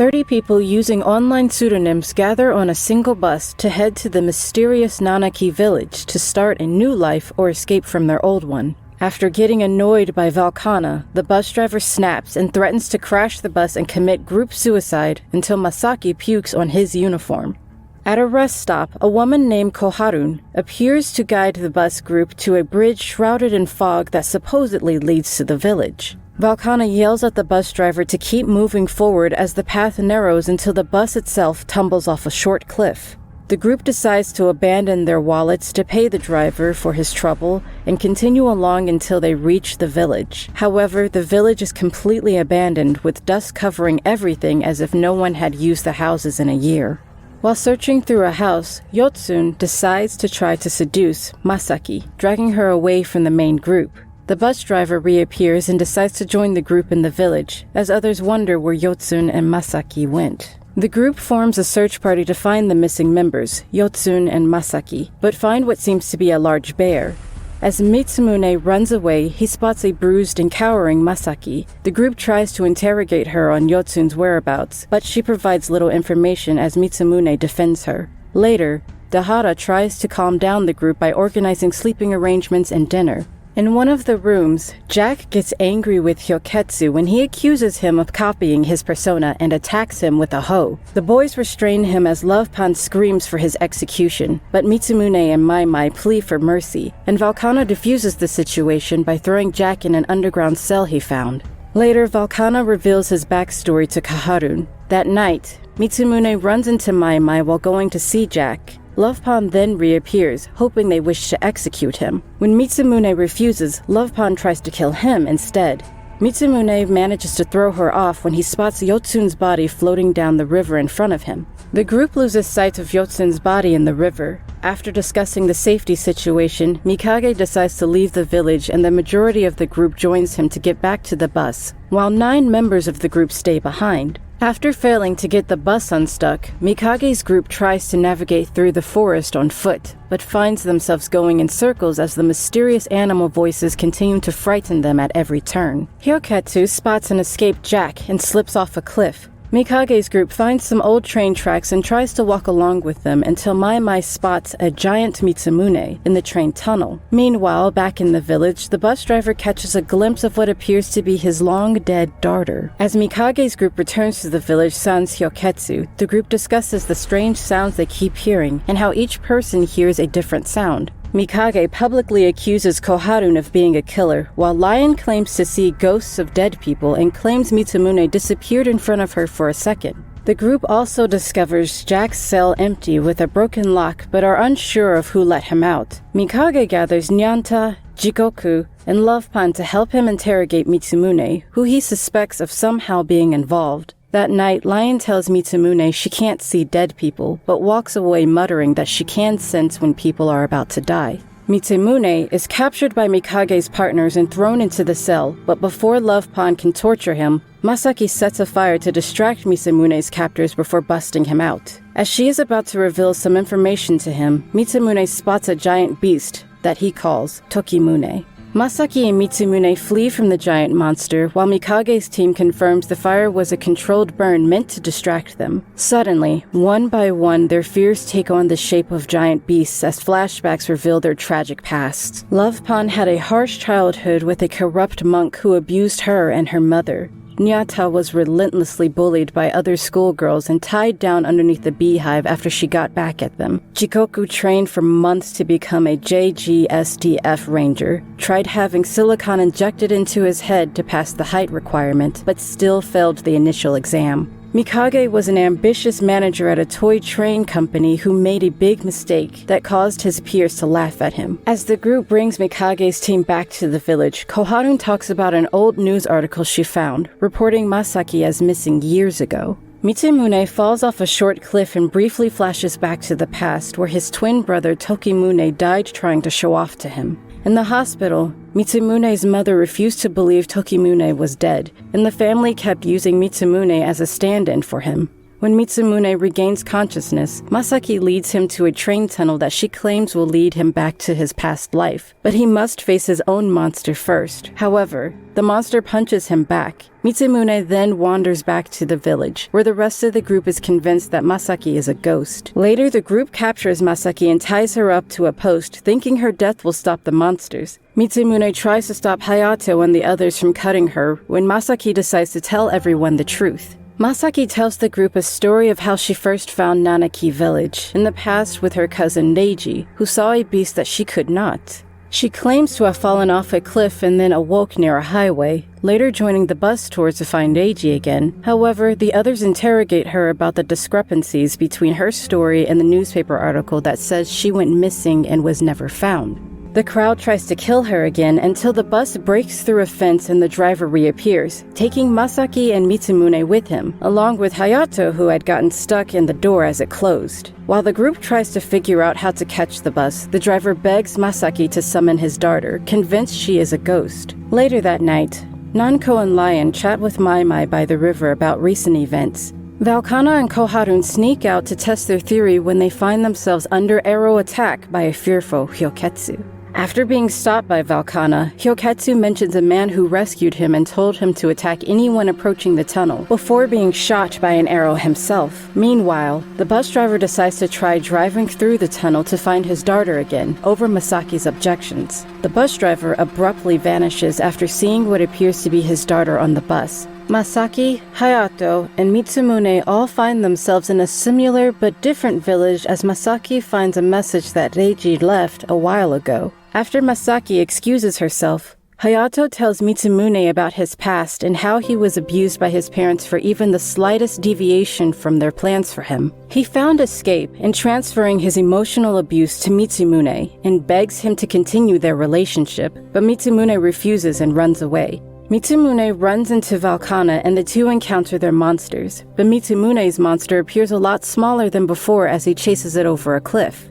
30 people using online pseudonyms gather on a single bus to head to the mysterious Nanaki Village to start a new life or escape from their old one. After getting annoyed by Valkana, the bus driver snaps and threatens to crash the bus and commit group suicide until Masaki pukes on his uniform. At a rest stop, a woman named Koharun appears to guide the bus group to a bridge shrouded in fog that supposedly leads to the village. Valkana yells at the bus driver to keep moving forward as the path narrows until the bus itself tumbles off a short cliff. The group decides to abandon their wallets to pay the driver for his trouble and continue along until they reach the village. However, the village is completely abandoned with dust covering everything as if no one had used the houses in a year. While searching through a house, Yotsun decides to try to seduce Masaki, dragging her away from the main group. The bus driver reappears and decides to join the group in the village, as others wonder where Yotsun and Masaki went. The group forms a search party to find the missing members, Yotsun and Masaki, but find what seems to be a large bear. As Mitsumune runs away, he spots a bruised and cowering Masaki. The group tries to interrogate her on Yotsun's whereabouts, but she provides little information as Mitsumune defends her. Later, Dahara tries to calm down the group by organizing sleeping arrangements and dinner. In one of the rooms, Jack gets angry with Hyoketsu when he accuses him of copying his persona and attacks him with a hoe. The boys restrain him as Lovepan screams for his execution, but Mitsumune and Mai Mai plead for mercy, and Valkana diffuses the situation by throwing Jack in an underground cell he found. Later, Valkana reveals his backstory to Koharun. That night, Mitsumune runs into Mai Mai while going to see Jack. Lovepan then reappears, hoping they wish to execute him. When Mitsumune refuses, Lovepan tries to kill him instead. Mitsumune manages to throw her off when he spots Yotsun's body floating down the river in front of him. The group loses sight of Yotsun's body in the river. After discussing the safety situation, Mikage decides to leave the village and the majority of the group joins him to get back to the bus, while 9 members of the group stay behind. After failing to get the bus unstuck, Mikage's group tries to navigate through the forest on foot, but finds themselves going in circles as the mysterious animal voices continue to frighten them at every turn. Hyoketsu spots an escaped Jack and slips off a cliff. Mikage's group finds some old train tracks and tries to walk along with them until Mai Mai spots a giant Mitsumune in the train tunnel. Meanwhile, back in the village, the bus driver catches a glimpse of what appears to be his long-dead daughter. As Mikage's group returns to the village sans Hyoketsu, the group discusses the strange sounds they keep hearing and how each person hears a different sound. Mikage publicly accuses Koharun of being a killer, while Lion claims to see ghosts of dead people and claims Mitsumune disappeared in front of her for a second. The group also discovers Jack's cell empty with a broken lock but are unsure of who let him out. Mikage gathers Nyanta, Jikoku, and Lovepan to help him interrogate Mitsumune, who he suspects of somehow being involved. That night, Lion tells Mitsumune she can't see dead people, but walks away muttering that she can sense when people are about to die. Mitsumune is captured by Mikage's partners and thrown into the cell, but before Lovepan can torture him, Masaki sets a fire to distract Mitsumune's captors before busting him out. As she is about to reveal some information to him, Mitsumune spots a giant beast that he calls Tokimune. Masaki and Mitsumune flee from the giant monster, while Mikage's team confirms the fire was a controlled burn meant to distract them. Suddenly, one by one, their fears take on the shape of giant beasts as flashbacks reveal their tragic pasts. Lovepan had a harsh childhood with a corrupt monk who abused her and her mother. Nyata was relentlessly bullied by other schoolgirls and tied down underneath the beehive after she got back at them. Jikoku trained for months to become a JGSDF ranger, tried having silicone injected into his head to pass the height requirement, but still failed the initial exam. Mikage was an ambitious manager at a toy train company who made a big mistake that caused his peers to laugh at him. As the group brings Mikage's team back to the village, Koharun talks about an old news article she found, reporting Masaki as missing years ago. Mitsumune falls off a short cliff and briefly flashes back to the past where his twin brother Tokimune died trying to show off to him. In the hospital, Mitsumune's mother refused to believe Tokimune was dead, and the family kept using Mitsumune as a stand-in for him. When Mitsumune regains consciousness, Masaki leads him to a train tunnel that she claims will lead him back to his past life. But he must face his own monster first. However, the monster punches him back. Mitsumune then wanders back to the village, where the rest of the group is convinced that Masaki is a ghost. Later, the group captures Masaki and ties her up to a post, thinking her death will stop the monsters. Mitsumune tries to stop Hayato and the others from cutting her when Masaki decides to tell everyone the truth. Masaki tells the group a story of how she first found Nanaki Village in the past with her cousin Neiji, who saw a beast that she could not. She claims to have fallen off a cliff and then awoke near a highway, later joining the bus tour to find Neiji again. However, the others interrogate her about the discrepancies between her story and the newspaper article that says she went missing and was never found. The crowd tries to kill her again until the bus breaks through a fence and the driver reappears, taking Masaki and Mitsumune with him, along with Hayato, who had gotten stuck in the door as it closed. While the group tries to figure out how to catch the bus, the driver begs Masaki to summon his daughter, convinced she is a ghost. Later that night, Nanko and Lion chat with Mai Mai by the river about recent events. Valkana and Koharun sneak out to test their theory when they find themselves under arrow attack by a fearful Hyoketsu. After being stopped by Valkana, Hyoketsu mentions a man who rescued him and told him to attack anyone approaching the tunnel before being shot by an arrow himself. Meanwhile, the bus driver decides to try driving through the tunnel to find his daughter again, over Masaki's objections. The bus driver abruptly vanishes after seeing what appears to be his daughter on the bus. Masaki, Hayato, and Mitsumune all find themselves in a similar but different village as Masaki finds a message that Reiji left a while ago. After Masaki excuses herself, Hayato tells Mitsumune about his past and how he was abused by his parents for even the slightest deviation from their plans for him. He found escape in transferring his emotional abuse to Mitsumune and begs him to continue their relationship, but Mitsumune refuses and runs away. Mitsumune runs into Valkana and the two encounter their monsters, but Mitsumune's monster appears a lot smaller than before as he chases it over a cliff.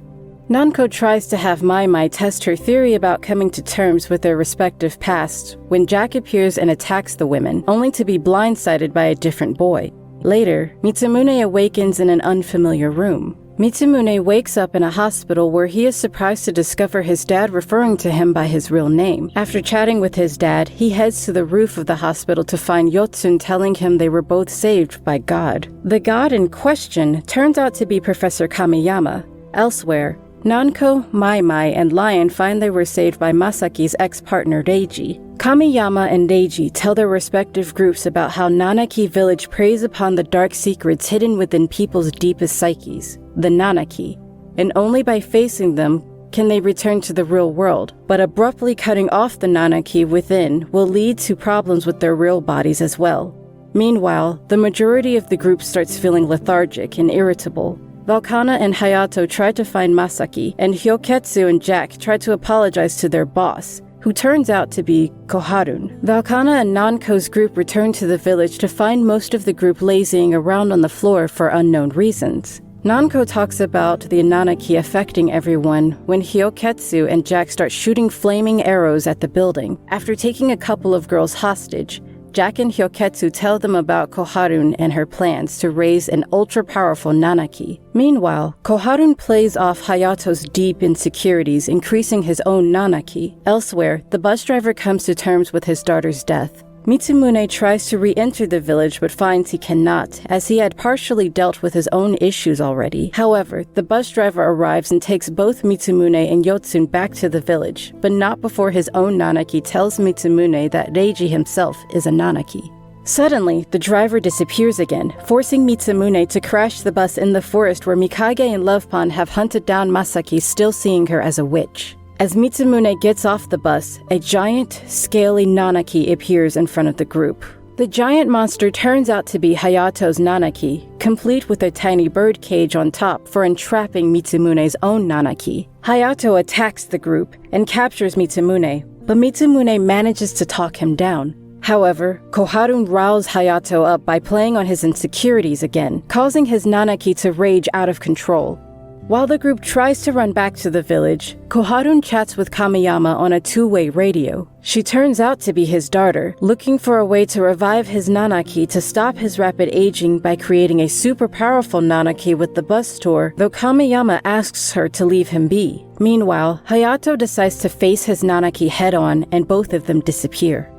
Nanko tries to have Mai Mai test her theory about coming to terms with their respective pasts when Jack appears and attacks the women, only to be blindsided by a different boy. Later, Mitsumune awakens in an unfamiliar room. Mitsumune wakes up in a hospital where he is surprised to discover his dad referring to him by his real name. After chatting with his dad, he heads to the roof of the hospital to find Yotsun telling him they were both saved by God. The God in question turns out to be Professor Kamiyama. Elsewhere, Nanko, Mai Mai, and Lion find they were saved by Masaki's ex-partner Reiji. Kamiyama and Reiji tell their respective groups about how Nanaki Village preys upon the dark secrets hidden within people's deepest psyches, the Nanaki, and only by facing them can they return to the real world. But abruptly cutting off the Nanaki within will lead to problems with their real bodies as well. Meanwhile, the majority of the group starts feeling lethargic and irritable. Valkana and Hayato try to find Masaki, and Hyoketsu and Jack try to apologize to their boss, who turns out to be Koharun. Valkana and Nanko's group return to the village to find most of the group lazying around on the floor for unknown reasons. Nanko talks about the Nanaki affecting everyone when Hyoketsu and Jack start shooting flaming arrows at the building. After taking a couple of girls hostage, Jack and Hyoketsu tell them about Koharun and her plans to raise an ultra-powerful Nanaki. Meanwhile, Koharun plays off Hayato's deep insecurities, increasing his own Nanaki. Elsewhere, the bus driver comes to terms with his daughter's death. Mitsumune tries to re-enter the village but finds he cannot, as he had partially dealt with his own issues already. However, the bus driver arrives and takes both Mitsumune and Yotsun back to the village, but not before his own Nanaki tells Mitsumune that Reiji himself is a Nanaki. Suddenly, the driver disappears again, forcing Mitsumune to crash the bus in the forest where Mikage and Love Pond have hunted down Masaki, still seeing her as a witch. As Mitsumune gets off the bus, a giant, scaly Nanaki appears in front of the group. The giant monster turns out to be Hayato's Nanaki, complete with a tiny bird cage on top for entrapping Mitsumune's own Nanaki. Hayato attacks the group and captures Mitsumune, but Mitsumune manages to talk him down. However, Koharun riles Hayato up by playing on his insecurities again, causing his Nanaki to rage out of control. While the group tries to run back to the village, Koharun chats with Kamiyama on a two-way radio. She turns out to be his daughter, looking for a way to revive his Nanaki to stop his rapid aging by creating a super powerful Nanaki with the bus tour, though Kamiyama asks her to leave him be. Meanwhile, Hayato decides to face his Nanaki head-on and both of them disappear.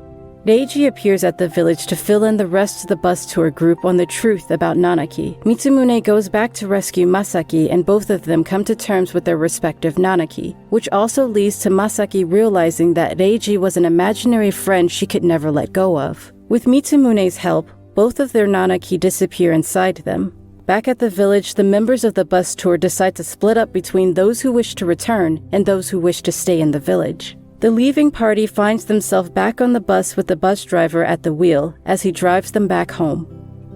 Reiji appears at the village to fill in the rest of the bus tour group on the truth about Nanaki. Mitsumune goes back to rescue Masaki and both of them come to terms with their respective Nanaki, which also leads to Masaki realizing that Reiji was an imaginary friend she could never let go of. With Mitsumune's help, both of their Nanaki disappear inside them. Back at the village, the members of the bus tour decide to split up between those who wish to return and those who wish to stay in the village. The leaving party finds themselves back on the bus with the bus driver at the wheel as he drives them back home.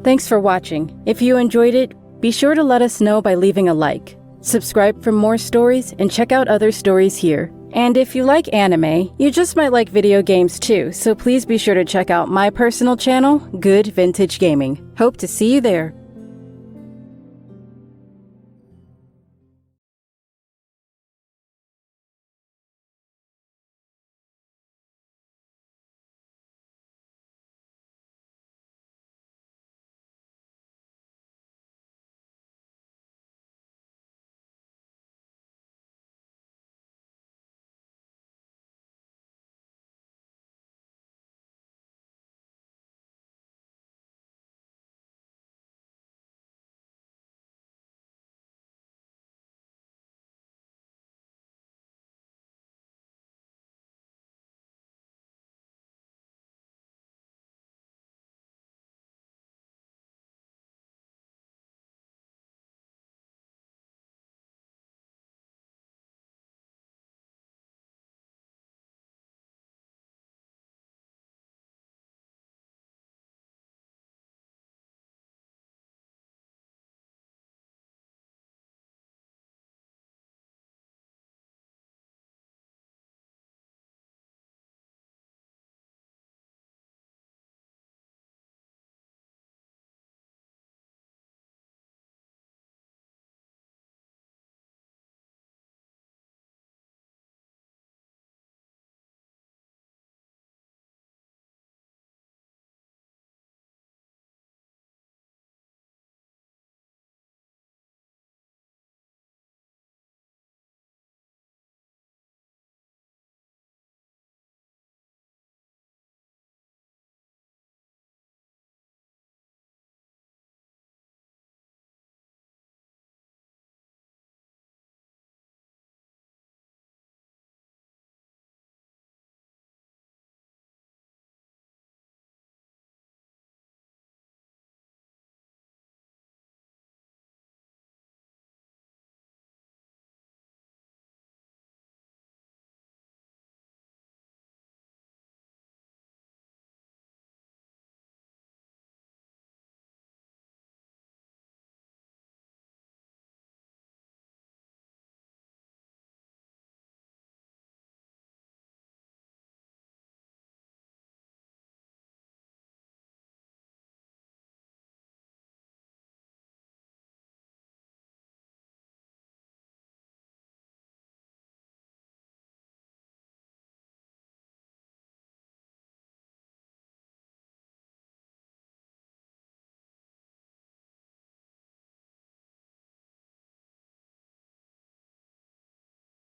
Thanks for watching. If you enjoyed it, be sure to let us know by leaving a like. Subscribe for more stories and check out other stories here. And if you like anime, you just might like video games too, so please be sure to check out my personal channel, Good Vintage Gaming. Hope to see you there.